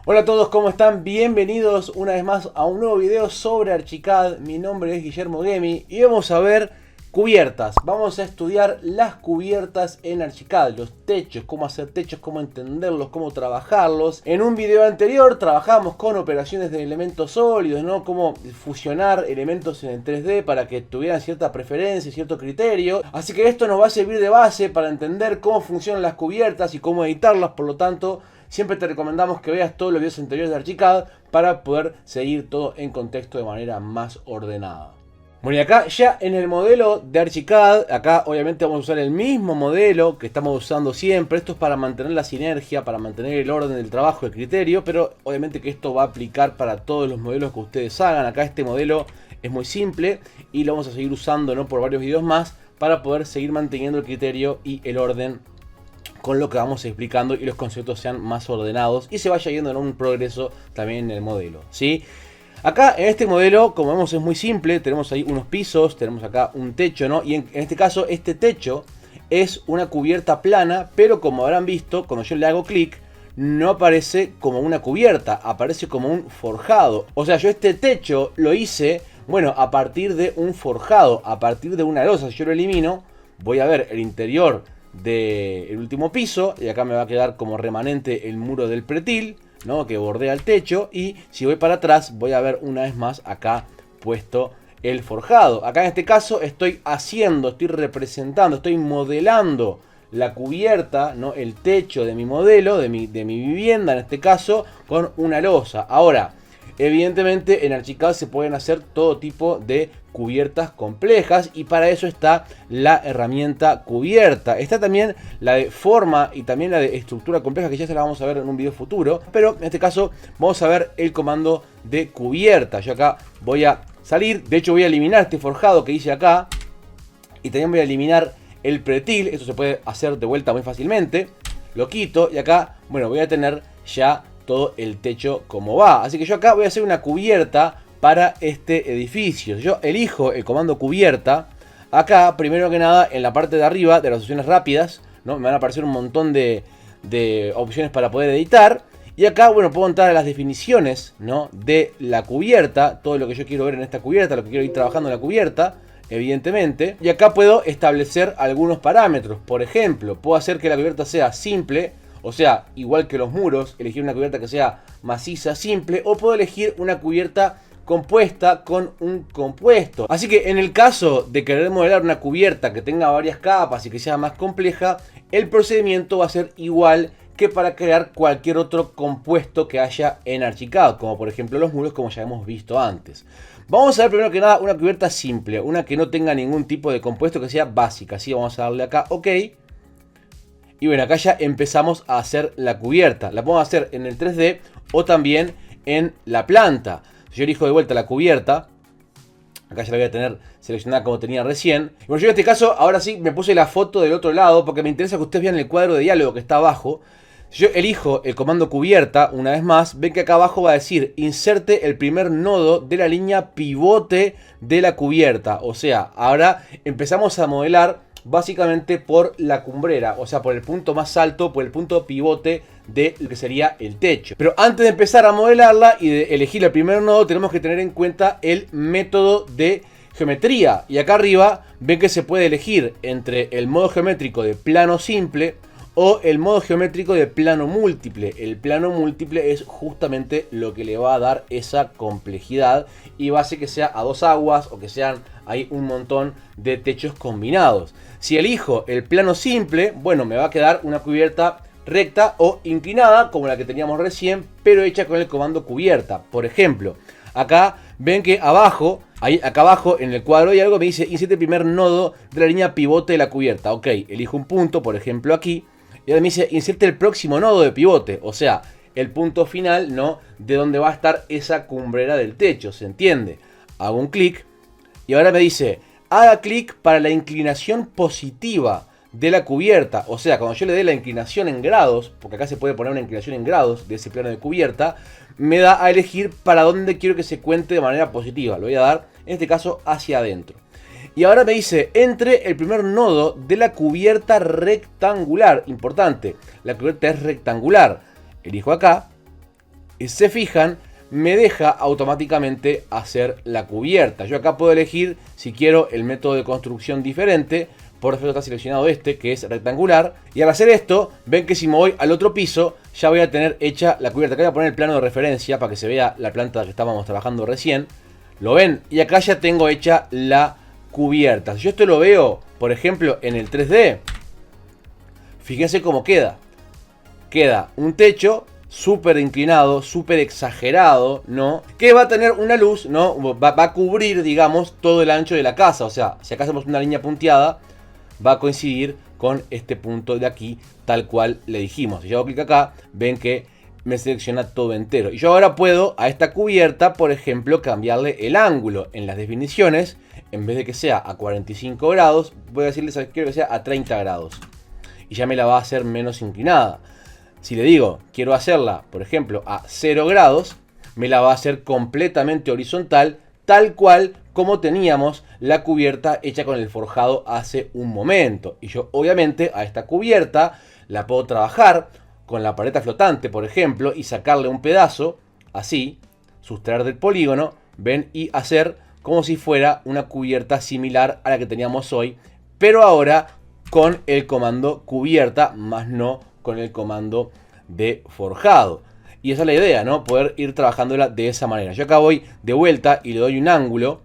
Hola a todos, ¿cómo están? Bienvenidos una vez más a un nuevo video sobre Archicad. Mi nombre es Guillermo Gemi y vamos a ver cubiertas. Vamos a estudiar las cubiertas en Archicad, los techos, cómo hacer techos, cómo entenderlos, cómo trabajarlos. En un video anterior trabajamos con operaciones de elementos sólidos, ¿no? Cómo fusionar elementos en el 3D para que tuvieran cierta preferencia, cierto criterio. Así que esto nos va a servir de base para entender cómo funcionan las cubiertas y cómo editarlas. Por lo tanto, siempre te recomendamos que veas todos los videos anteriores de Archicad para poder seguir todo en contexto de manera más ordenada. Bueno, y acá ya en el modelo de Archicad, acá obviamente vamos a usar el mismo modelo que estamos usando siempre. Esto es para mantener la sinergia, para mantener el orden del trabajo, el criterio, pero obviamente que esto va a aplicar para todos los modelos que ustedes hagan. Acá este modelo es muy simple y lo vamos a seguir usando, ¿no?, por varios videos más para poder seguir manteniendo el criterio y el orden con lo que vamos explicando y los conceptos sean más ordenados y se vaya yendo en un progreso también en el modelo, ¿sí? Acá en este modelo, como vemos, es muy simple. Tenemos ahí unos pisos, tenemos acá un techo, ¿no? Y en este caso, este techo es una cubierta plana, pero como habrán visto, cuando yo le hago clic, no aparece como una cubierta, aparece como un forjado. O sea, yo este techo lo hice, bueno, a partir de un forjado, a partir de una losa. Si yo lo elimino, voy a ver el interior del último piso y acá me va a quedar como remanente el muro del pretil, ¿no?, que bordea el techo. Y si voy para atrás voy a ver una vez más acá puesto el forjado. Acá en este caso estoy representando, estoy modelando la cubierta, ¿no?, el techo de mi modelo, de mi vivienda en este caso, con una losa. Ahora, evidentemente en Archicad se pueden hacer todo tipo de cubiertas complejas y para eso está la herramienta cubierta. Está también la de forma y también la de estructura compleja, que ya se la vamos a ver en un video futuro, pero en este caso vamos a ver el comando de cubierta. Yo acá voy a salir, de hecho voy a eliminar este forjado que hice acá y también voy a eliminar el pretil. Esto se puede hacer de vuelta muy fácilmente. Lo quito y acá, bueno, voy a tener ya todo el techo como va. Así que yo acá voy a hacer una cubierta para este edificio. Yo elijo el comando cubierta. Acá, primero que nada, en la parte de arriba de las opciones rápidas, ¿no?, me van a aparecer un montón de opciones para poder editar. Y acá, bueno, puedo entrar a las definiciones, ¿no?, de la cubierta. Todo lo que yo quiero ver en esta cubierta, lo que quiero ir trabajando en la cubierta, evidentemente. Y acá puedo establecer algunos parámetros. Por ejemplo, puedo hacer que la cubierta sea simple, o sea, igual que los muros, elegir una cubierta que sea maciza, simple, o puedo elegir una cubierta compuesta con un compuesto. Así que en el caso de querer modelar una cubierta que tenga varias capas y que sea más compleja, el procedimiento va a ser igual que para crear cualquier otro compuesto que haya en Archicad, como por ejemplo los muros, como ya hemos visto antes. Vamos a ver primero que nada una cubierta simple, una que no tenga ningún tipo de compuesto, que sea básica. Así vamos a darle acá OK. Y bueno, acá ya empezamos a hacer la cubierta. La podemos hacer en el 3D o también en la planta. Si yo elijo de vuelta la cubierta, acá ya la voy a tener seleccionada como tenía recién. Y bueno, yo en este caso, ahora sí, me puse la foto del otro lado porque me interesa que ustedes vean el cuadro de diálogo que está abajo. Si yo elijo el comando cubierta, una vez más, ven que acá abajo va a decir inserte el primer nodo de la línea pivote de la cubierta. O sea, ahora empezamos a modelar básicamente por la cumbrera, o sea, por el punto más alto, por el punto pivote de lo que sería el techo. Pero antes de empezar a modelarla y de elegir el primer nodo, tenemos que tener en cuenta el método de geometría. Y acá arriba ven que se puede elegir entre el modo geométrico de plano simple o el modo geométrico de plano múltiple. El plano múltiple es justamente lo que le va a dar esa complejidad y va a hacer que sea a dos aguas o que sean hay un montón de techos combinados. Si elijo el plano simple, bueno, me va a quedar una cubierta recta o inclinada como la que teníamos recién, pero hecha con el comando cubierta. Por ejemplo, acá ven que abajo, acá abajo en el cuadro hay algo que me dice inserte el primer nodo de la línea pivote de la cubierta. Ok, elijo un punto, por ejemplo aquí, y ahora me dice inserte el próximo nodo de pivote, o sea, el punto final, ¿no?, de donde va a estar esa cumbrera del techo, ¿se entiende? Hago un clic y ahora me dice haga clic para la inclinación positiva de la cubierta. O sea, cuando yo le dé la inclinación en grados, porque acá se puede poner una inclinación en grados de ese plano de cubierta, me da a elegir para dónde quiero que se cuente de manera positiva. Lo voy a dar, en este caso, hacia adentro. Y ahora me dice, entre el primer nodo de la cubierta rectangular. Importante, la cubierta es rectangular. Elijo acá. Y si se fijan, me deja automáticamente hacer la cubierta. Yo acá puedo elegir si quiero el método de construcción diferente. Por defecto está seleccionado este, que es rectangular. Y al hacer esto, ven que si me voy al otro piso, ya voy a tener hecha la cubierta. Acá voy a poner el plano de referencia para que se vea la planta que estábamos trabajando recién. ¿Lo ven? Y acá ya tengo hecha la cubierta. Si yo esto lo veo, por ejemplo, en el 3D, fíjense cómo queda. Queda un techo súper inclinado, súper exagerado, ¿no? Que va a tener una luz, ¿no? Va a cubrir, digamos, todo el ancho de la casa. O sea, si acá hacemos una línea punteada, va a coincidir con este punto de aquí, tal cual le dijimos. Si yo hago clic acá, ven que me selecciona todo entero. Y yo ahora puedo a esta cubierta, por ejemplo, cambiarle el ángulo en las definiciones. En vez de que sea a 45 grados, voy a decirles que quiero que sea a 30 grados. Y ya me la va a hacer menos inclinada. Si le digo, quiero hacerla, por ejemplo, a 0 grados, me la va a hacer completamente horizontal, tal cual como teníamos la cubierta hecha con el forjado hace un momento. Y yo, obviamente, a esta cubierta la puedo trabajar con la paleta flotante, por ejemplo, y sacarle un pedazo, así, sustraer del polígono, ven, y hacer como si fuera una cubierta similar a la que teníamos hoy, pero ahora con el comando cubierta, más no con el comando de forjado. Y esa es la idea, ¿no? Poder ir trabajándola de esa manera. Yo acá voy de vuelta y le doy un ángulo,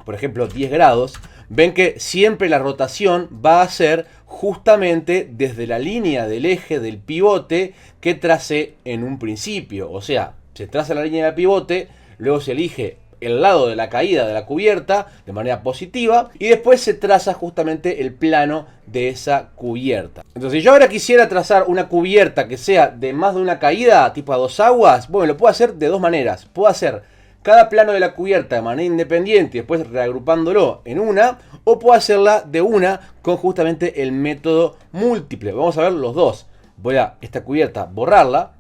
por ejemplo 10 grados. Ven que siempre la rotación va a ser justamente desde la línea del eje del pivote que tracé en un principio. O sea, se traza la línea del pivote, luego se elige el lado de la caída de la cubierta de manera positiva y después se traza justamente el plano de esa cubierta. Entonces, si yo ahora quisiera trazar una cubierta que sea de más de una caída, tipo a 2 aguas, bueno, lo puedo hacer de dos maneras. Puedo hacer cada plano de la cubierta de manera independiente y después reagrupándolo en una, o puedo hacerla de una con justamente el método múltiple. Vamos a ver los dos. Voy a esta cubierta borrarla,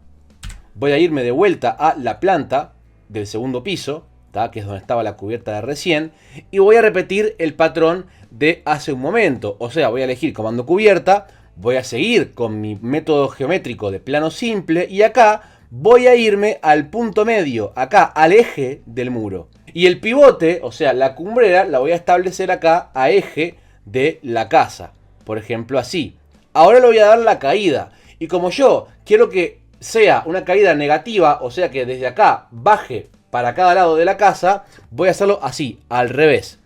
voy a irme de vuelta a la planta del segundo piso, que es donde estaba la cubierta de recién, y voy a repetir el patrón de hace un momento. O sea, voy a elegir comando cubierta, voy a seguir con mi método geométrico de plano simple y acá voy a irme al punto medio, acá al eje del muro. Y el pivote, o sea, la cumbrera, la voy a establecer acá a eje de la casa. Por ejemplo, así. Ahora le voy a dar la caída. Y como yo quiero que sea una caída negativa, o sea que desde acá baje para cada lado de la casa, voy a hacerlo así, al revés.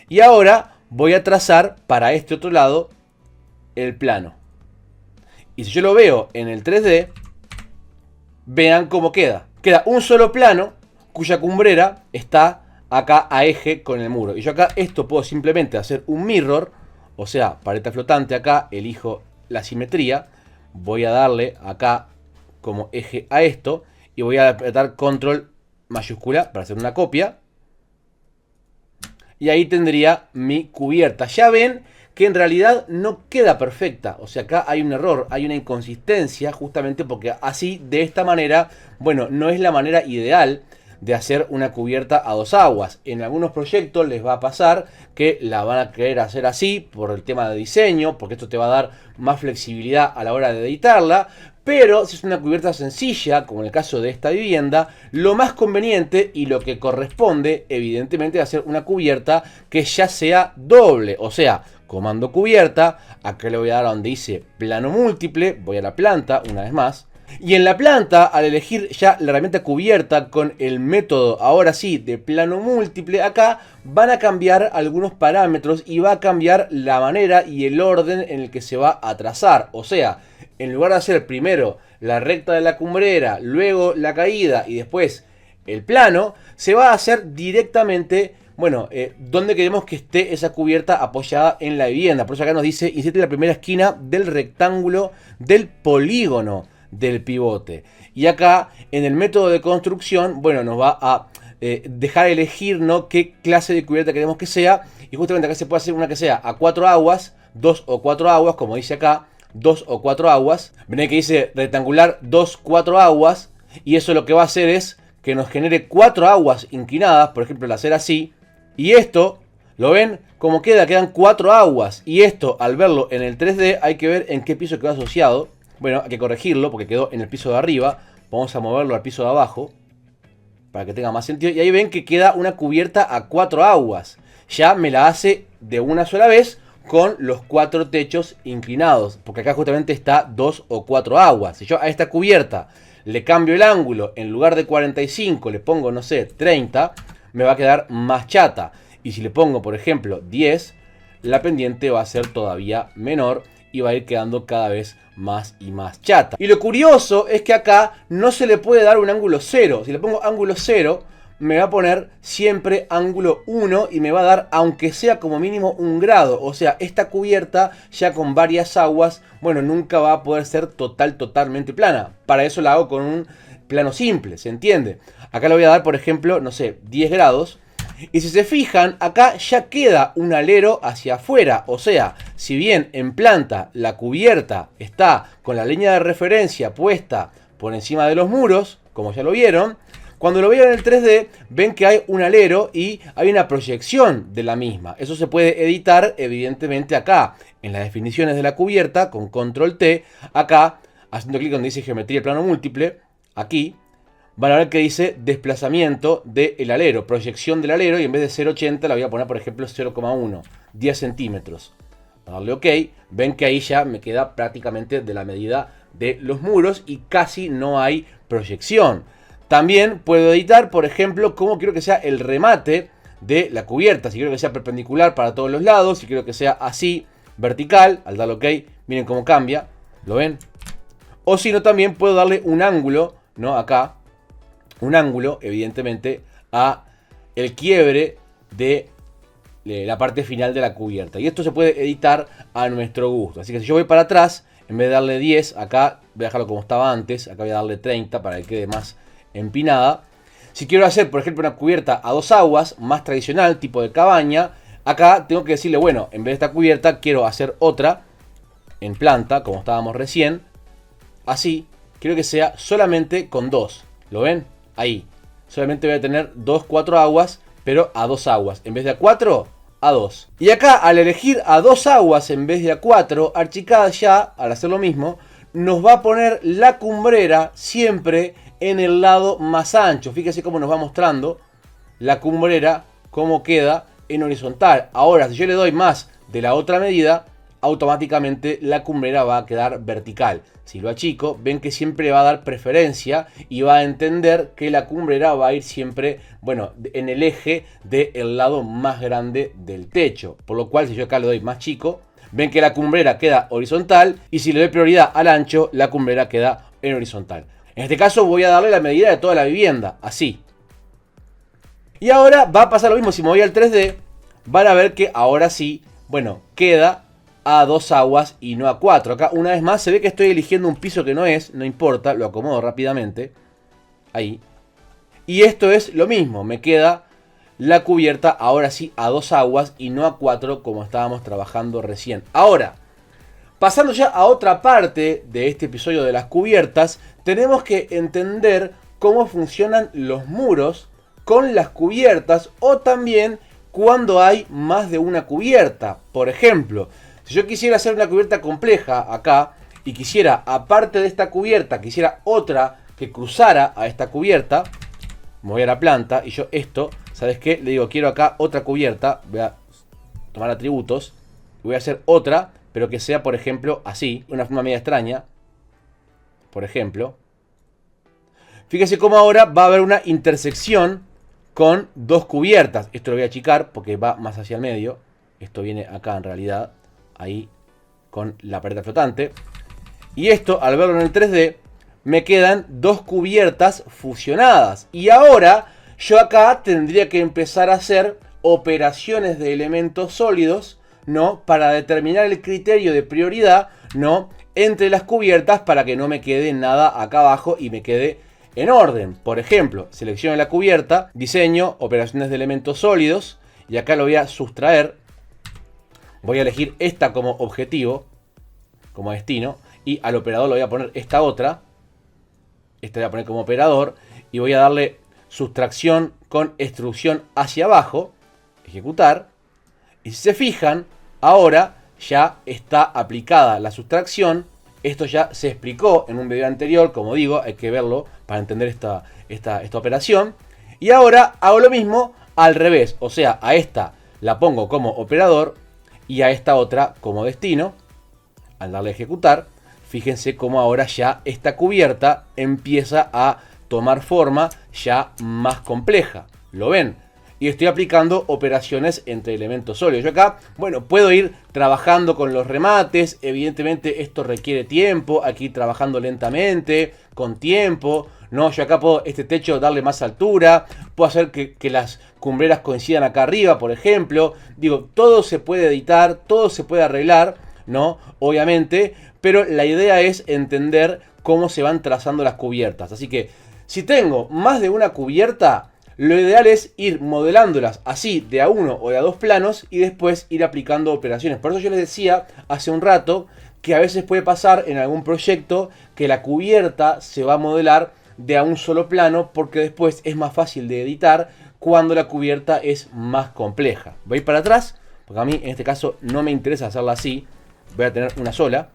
Y ahora voy a trazar para este otro lado el plano. Y si yo lo veo en el 3D, vean cómo queda. Queda un solo plano cuya cumbrera está acá a eje con el muro. Y yo acá esto puedo simplemente hacer un mirror, o sea, paleta flotante acá, elijo la simetría, voy a darle acá como eje a esto y voy a apretar control mayúscula para hacer una copia. Y ahí tendría mi cubierta. Ya ven que en realidad no queda perfecta. O sea, acá hay un error, hay una inconsistencia, justamente porque así, de esta manera, bueno, no es la manera ideal de hacer una cubierta a 2 aguas. En algunos proyectos les va a pasar que la van a querer hacer así por el tema de diseño, porque esto te va a dar más flexibilidad a la hora de editarla. Pero si es una cubierta sencilla, como en el caso de esta vivienda, lo más conveniente y lo que corresponde, evidentemente, es hacer una cubierta que ya sea doble. O sea, comando cubierta, acá le voy a dar a donde dice plano múltiple, voy a la planta una vez más. Y en la planta, al elegir ya la herramienta cubierta con el método, ahora sí, de plano múltiple, acá van a cambiar algunos parámetros y va a cambiar la manera y el orden en el que se va a trazar. O sea, en lugar de hacer primero la recta de la cumbrera, luego la caída y después el plano, se va a hacer directamente, bueno, donde queremos que esté esa cubierta apoyada en la vivienda. Por eso acá nos dice, inserte la primera esquina del rectángulo del polígono del pivote. Y acá, en el método de construcción, bueno, nos va a dejar elegir, ¿no?, qué clase de cubierta queremos que sea. Y justamente acá se puede hacer una que sea a 4 aguas, 2 o 4 aguas, como dice acá, 2 o 4 aguas. Ven que dice rectangular 2, 4 aguas. Y eso lo que va a hacer es que nos genere 4 aguas inclinadas, por ejemplo, al hacer así. Y esto, ¿lo ven? Como queda, quedan 4 aguas. Y esto, al verlo en el 3D, hay que ver en qué piso quedó asociado. Bueno, hay que corregirlo porque quedó en el piso de arriba. Vamos a moverlo al piso de abajo para que tenga más sentido. Y ahí ven que queda una cubierta a 4 aguas. Ya me la hace de una sola vez con los 4 techos inclinados. Porque acá justamente está 2 o 4 aguas. Si yo a esta cubierta le cambio el ángulo, en lugar de 45 le pongo, no sé, 30, me va a quedar más chata. Y si le pongo, por ejemplo, 10, la pendiente va a ser todavía menor y va a ir quedando cada vez más y más chata. Y lo curioso es que acá no se le puede dar un ángulo 0. Si le pongo ángulo 0, me va a poner siempre ángulo 1 y me va a dar, aunque sea como mínimo, 1 grado. O sea, esta cubierta ya con varias aguas, bueno, nunca va a poder ser totalmente plana. Para eso la hago con un plano simple, ¿se entiende? Acá le voy a dar, por ejemplo, no sé, 10 grados. Y si se fijan, acá ya queda un alero hacia afuera. O sea, si bien en planta la cubierta está con la línea de referencia puesta por encima de los muros, como ya lo vieron, cuando lo vean en el 3D, ven que hay un alero y hay una proyección de la misma. Eso se puede editar, evidentemente, acá, en las definiciones de la cubierta, con control T, acá, haciendo clic donde dice geometría plano múltiple, aquí, van a ver que dice desplazamiento del alero, proyección del alero, y en vez de 0,80 la voy a poner, por ejemplo, 0,1, 10 centímetros. A darle OK, ven que ahí ya me queda prácticamente de la medida de los muros y casi no hay proyección. También puedo editar, por ejemplo, cómo quiero que sea el remate de la cubierta. Si quiero que sea perpendicular para todos los lados, si quiero que sea así, vertical, al darle OK, miren cómo cambia, ¿lo ven? O si no, también puedo darle un ángulo, ¿no? Acá, un ángulo, evidentemente, a el quiebre de la parte final de la cubierta. Y esto se puede editar a nuestro gusto. Así que si yo voy para atrás, en vez de darle 10, acá voy a dejarlo como estaba antes. Acá voy a darle 30 para que quede más empinada. Si quiero hacer, por ejemplo, una cubierta a 2 aguas, más tradicional, tipo de cabaña, acá tengo que decirle, bueno, en vez de esta cubierta, quiero hacer otra en planta, como estábamos recién. Así, quiero que sea solamente con 2. ¿Lo ven? Ahí. Solamente voy a tener 4 aguas, pero a 2 aguas. En vez de a 4, a 2. Y acá, al elegir a 2 aguas en vez de a 4, Archicad ya, al hacer lo mismo, nos va a poner la cumbrera siempre en el lado más ancho. Fíjense cómo nos va mostrando la cumbrera, cómo queda en horizontal. Ahora, si yo le doy más de la otra medida, automáticamente la cumbrera va a quedar vertical. Si lo achico, ven que siempre va a dar preferencia y va a entender que la cumbrera va a ir siempre, bueno, en el eje del lado más grande del techo. Por lo cual, si yo acá le doy más chico, ven que la cumbrera queda horizontal y si le doy prioridad al ancho, la cumbrera queda en horizontal. En este caso voy a darle la medida de toda la vivienda, así. Y ahora va a pasar lo mismo, si me voy al 3D, van a ver que ahora sí, bueno, queda a 2 aguas y no a 4. Acá una vez más se ve que estoy eligiendo un piso que no es, no importa, lo acomodo rápidamente. Ahí. Y esto es lo mismo, me queda la cubierta ahora sí a 2 aguas y no a 4 como estábamos trabajando recién. Ahora, pasando ya a otra parte de este episodio de las cubiertas, tenemos que entender cómo funcionan los muros con las cubiertas o también cuando hay más de una cubierta. Por ejemplo, si yo quisiera hacer una cubierta compleja acá y quisiera, aparte de esta cubierta, quisiera otra que cruzara a esta cubierta, me voy a la planta y yo esto, ¿sabes qué? Le digo, quiero acá otra cubierta, voy a tomar atributos y voy a hacer otra, pero que sea, por ejemplo, así, una forma media extraña, por ejemplo. Fíjese cómo ahora va a haber una intersección con 2 cubiertas. Esto lo voy a achicar porque va más hacia el medio. Esto viene acá en realidad, ahí, con la pared flotante. Y esto, al verlo en el 3D, me quedan 2 cubiertas fusionadas. Y ahora, yo acá tendría que empezar a hacer operaciones de elementos sólidos, ¿no? Para determinar el criterio de prioridad, ¿no? Entre las cubiertas para que no me quede nada acá abajo y me quede en orden. Por ejemplo, selecciono la cubierta, diseño, operaciones de elementos sólidos y acá lo voy a sustraer. Voy a elegir esta como objetivo, como destino, y al operador le voy a poner esta otra. Esta voy a poner como operador y voy a darle sustracción con extrusión hacia abajo, ejecutar. Y si se fijan, ahora ya está aplicada la sustracción Esto ya se explicó en un video anterior, como digo, hay que verlo para entender esta operación. Y ahora hago lo mismo al revés, o sea, a esta la pongo como operador y a esta otra como destino. Al darle a ejecutar, fíjense cómo ahora ya esta cubierta empieza a tomar forma ya más compleja. ¿Lo ven? Y estoy aplicando operaciones entre elementos sólidos. Yo acá, bueno, puedo ir trabajando con los remates. Evidentemente esto requiere tiempo. Hay que ir trabajando lentamente, con tiempo. ¿No? Yo acá puedo este techo darle más altura. Puedo hacer que las cumbreras coincidan acá arriba, por ejemplo. Digo, todo se puede editar, todo se puede arreglar, ¿no? Obviamente. Pero la idea es entender cómo se van trazando las cubiertas. Así que si tengo más de una cubierta, lo ideal es ir modelándolas así de a uno o de a dos planos y después ir aplicando operaciones. Por eso yo les decía hace un rato que a veces puede pasar en algún proyecto que la cubierta se va a modelar de a un solo plano porque después es más fácil de editar cuando la cubierta es más compleja. Voy para atrás, porque a mí en este caso no me interesa hacerla así. Voy a tener una sola.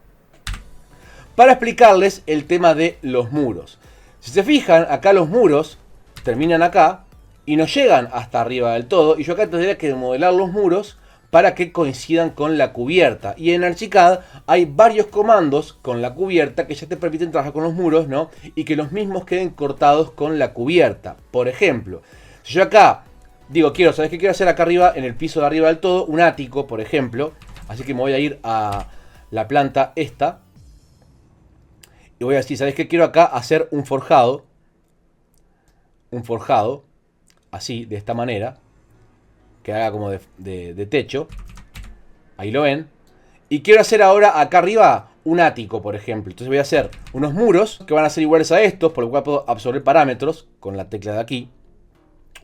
Para explicarles el tema de los muros. Si se fijan, acá los muros terminan acá y no llegan hasta arriba del todo. Y yo acá tendría que modelar los muros para que coincidan con la cubierta. Y en Archicad hay varios comandos con la cubierta que ya te permiten trabajar con los muros, ¿no? Y que los mismos queden cortados con la cubierta. Por ejemplo, si yo acá digo, ¿sabes qué quiero hacer acá arriba, en el piso de arriba del todo? Un ático, por ejemplo. Así que me voy a ir a la planta esta. Y voy a decir, ¿sabes qué? Quiero acá hacer un forjado. Un forjado. Así, de esta manera. Que haga como de techo. Ahí lo ven. Y quiero hacer ahora acá arriba un ático, por ejemplo. Entonces voy a hacer unos muros que van a ser iguales a estos. Por lo cual puedo absorber parámetros con la tecla de aquí.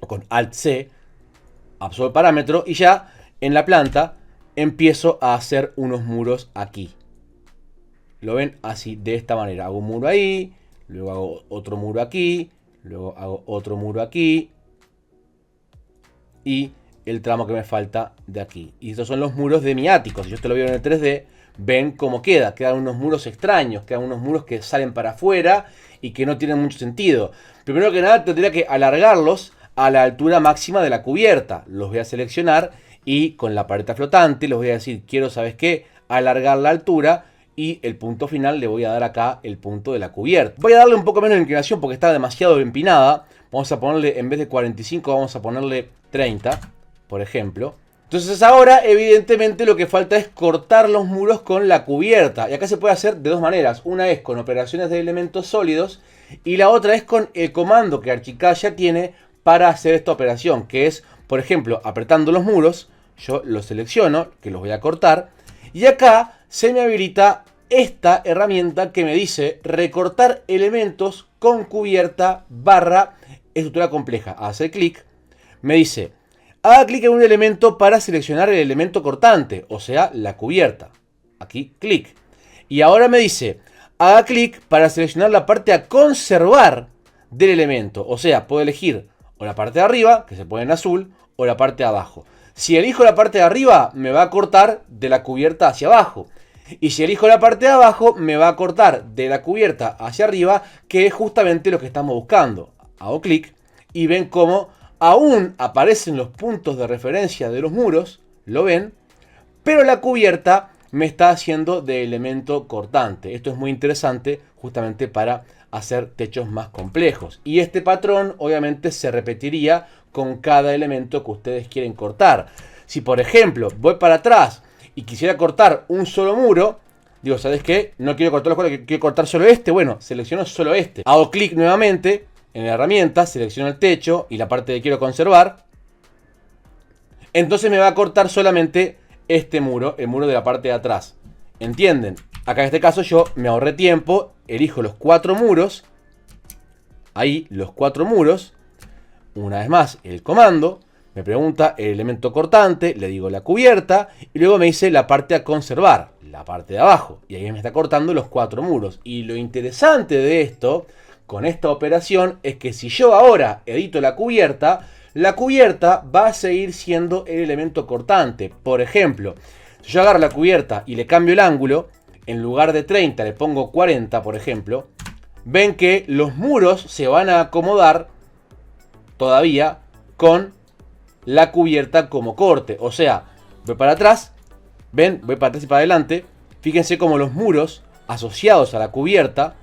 O con Alt-C. Absorbo parámetro. Y ya en la planta empiezo a hacer unos muros aquí. Lo ven así, de esta manera. Hago un muro ahí, luego hago otro muro aquí, luego hago otro muro aquí. Y el tramo que me falta de aquí. Y estos son los muros de mi ático. Si yo te lo veo en el 3D, ven cómo queda. Quedan unos muros extraños, quedan unos muros que salen para afuera y que no tienen mucho sentido. Primero que nada tendría que alargarlos a la altura máxima de la cubierta. Los voy a seleccionar y con la paleta flotante les voy a decir, quiero, ¿sabes qué? Alargar la altura. Y el punto final le voy a dar acá el punto de la cubierta. Voy a darle un poco menos de inclinación porque está demasiado empinada. Vamos a ponerle, en vez de 45, vamos a ponerle 30, por ejemplo. Entonces ahora, evidentemente, lo que falta es cortar los muros con la cubierta. Y acá se puede hacer de dos maneras. Una es con operaciones de elementos sólidos. Y la otra es con el comando que Archicad ya tiene para hacer esta operación. Que es, por ejemplo, apretando los muros. Yo los selecciono, que los voy a cortar. Y acá se me habilita esta herramienta que me dice recortar elementos con cubierta barra estructura compleja. Hace clic, me dice haga clic en un elemento para seleccionar el elemento cortante, o sea, la cubierta. Aquí clic. Y ahora me dice haga clic para seleccionar la parte a conservar del elemento. O sea, puedo elegir o la parte de arriba, que se pone en azul, o la parte de abajo. Si elijo la parte de arriba, me va a cortar de la cubierta hacia abajo. Y si elijo la parte de abajo, me va a cortar de la cubierta hacia arriba, que es justamente lo que estamos buscando. Hago clic y ven cómo aún aparecen los puntos de referencia de los muros, lo ven, pero la cubierta me está haciendo de elemento cortante. Esto es muy interesante justamente para hacer techos más complejos. Y este patrón obviamente se repetiría con cada elemento que ustedes quieren cortar. Si por ejemplo voy para atrás y quisiera cortar un solo muro, digo, ¿sabes qué? No quiero cortar los cuatro, quiero cortar solo este. Bueno, selecciono solo este. Hago clic nuevamente en la herramienta, selecciono el techo y la parte que quiero conservar. Entonces me va a cortar solamente este muro, el muro de la parte de atrás. ¿Entienden? Acá en este caso yo me ahorré tiempo, elijo los 4 muros. Ahí los 4 muros. Una vez más, el comando. Me pregunta el elemento cortante, le digo la cubierta y luego me dice la parte a conservar, la parte de abajo. Y ahí me está cortando los 4 muros. Y lo interesante de esto, con esta operación, es que si yo ahora edito la cubierta va a seguir siendo el elemento cortante. Por ejemplo, si yo agarro la cubierta y le cambio el ángulo en lugar de 30 le pongo 40, por ejemplo, ven que los muros se van a acomodar todavía con la cubierta como corte. O sea, voy para atrás, ven, voy para atrás y para adelante. Fíjense cómo los muros asociados a la cubierta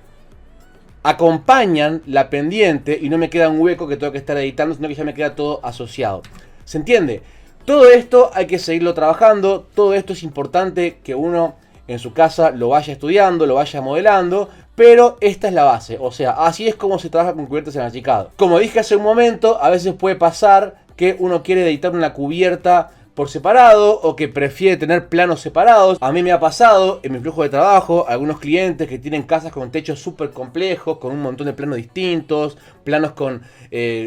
acompañan la pendiente y no me queda un hueco que tengo que estar editando, sino que ya me queda todo asociado. ¿Se entiende? Todo esto hay que seguirlo trabajando, todo esto es importante que uno en su casa lo vaya estudiando, lo vaya modelando, pero esta es la base, o sea, así es como se trabaja con cubiertas en achicado. Como dije hace un momento, a veces puede pasar que uno quiere editar una cubierta por separado o que prefiere tener planos separados. A mí me ha pasado en mi flujo de trabajo algunos clientes que tienen casas con techos súper complejos, con un montón de planos distintos, planos con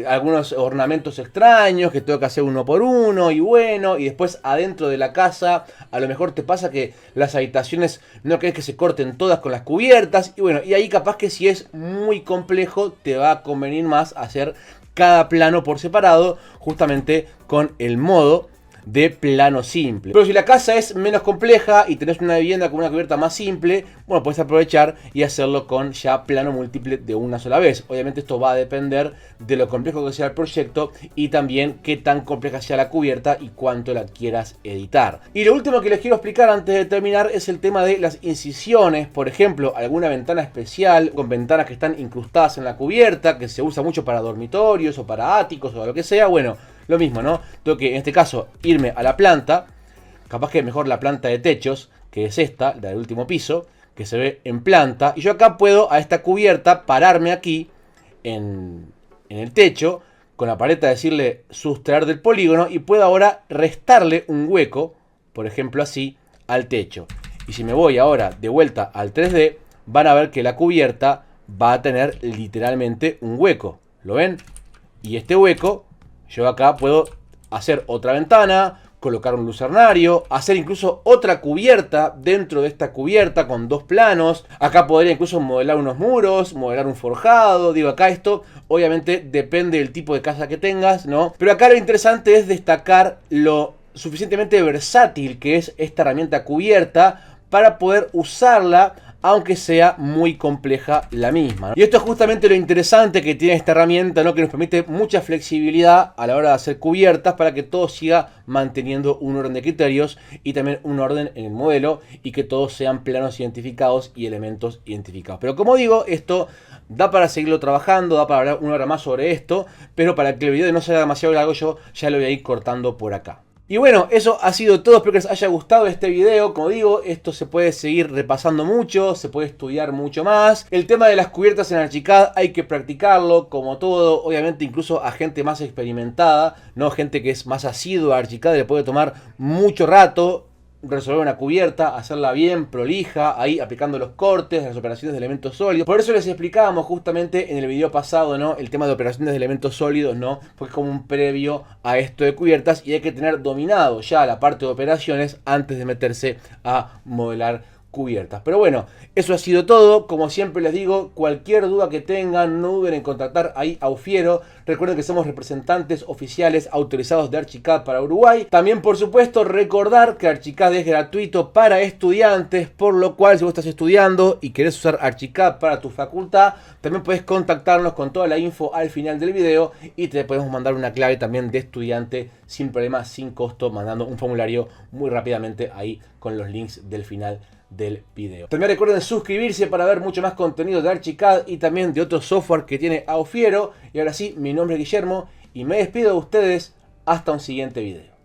algunos ornamentos extraños que tengo que hacer uno por uno y bueno, y después adentro de la casa a lo mejor te pasa que las habitaciones no querés que se corten todas con las cubiertas y bueno, y ahí capaz que si es muy complejo te va a convenir más hacer cada plano por separado, justamente con el modo de plano simple. Pero si la casa es menos compleja y tenés una vivienda con una cubierta más simple, bueno, puedes aprovechar y hacerlo con ya plano múltiple de una sola vez. Obviamente esto va a depender de lo complejo que sea el proyecto y también qué tan compleja sea la cubierta y cuánto la quieras editar. Y lo último que les quiero explicar antes de terminar es el tema de las incisiones. Por ejemplo, alguna ventana especial con ventanas que están incrustadas en la cubierta, que se usa mucho para dormitorios o para áticos o lo que sea. Bueno, lo mismo, ¿no? Tengo que en este caso irme a la planta, capaz que mejor la planta de techos, que es esta, la del último piso, que se ve en planta. Y yo acá puedo a esta cubierta pararme aquí en el techo, con la paleta decirle sustraer del polígono y puedo ahora restarle un hueco, por ejemplo así, al techo. Y si me voy ahora de vuelta al 3D, van a ver que la cubierta va a tener literalmente un hueco. ¿Lo ven? Y este hueco, yo acá puedo hacer otra ventana, colocar un lucernario, hacer incluso otra cubierta dentro de esta cubierta con dos planos. Acá podría incluso modelar unos muros, modelar un forjado. Digo, acá esto obviamente depende del tipo de casa que tengas, ¿no? Pero acá lo interesante es destacar lo suficientemente versátil que es esta herramienta cubierta para poder usarla aunque sea muy compleja la misma, ¿no? Y esto es justamente lo interesante que tiene esta herramienta, ¿no? Que nos permite mucha flexibilidad a la hora de hacer cubiertas para que todo siga manteniendo un orden de criterios y también un orden en el modelo y que todos sean planos identificados y elementos identificados. Pero como digo, esto da para seguirlo trabajando, da para hablar una hora más sobre esto, pero para que el video no sea demasiado largo yo ya lo voy a ir cortando por acá. Y bueno, eso ha sido todo, espero que les haya gustado este video. Como digo, esto se puede seguir repasando mucho, se puede estudiar mucho más. El tema de las cubiertas en Archicad hay que practicarlo, como todo, obviamente incluso a gente más experimentada, ¿no? Gente que es más asidua a Archicad le puede tomar mucho rato resolver una cubierta, hacerla bien, prolija, ahí aplicando los cortes, las operaciones de elementos sólidos. Por eso les explicábamos justamente en el video pasado, ¿no? El tema de operaciones de elementos sólidos, ¿no? Porque es como un previo a esto de cubiertas y hay que tener dominado ya la parte de operaciones antes de meterse a modelar cubiertas. Pero bueno, eso ha sido todo. Como siempre les digo, cualquier duda que tengan, no duden en contactar ahí a Ufiero. Recuerden que somos representantes oficiales autorizados de Archicad para Uruguay. También, por supuesto, recordar que Archicad es gratuito para estudiantes, por lo cual si vos estás estudiando y querés usar Archicad para tu facultad, también puedes contactarnos con toda la info al final del video y te podemos mandar una clave también de estudiante sin problema, sin costo, mandando un formulario muy rápidamente ahí con los links del final del video. También recuerden suscribirse para ver mucho más contenido de Archicad y también de otro software que tiene Aufiero. Y ahora sí, mi nombre es Guillermo y me despido de ustedes hasta un siguiente video.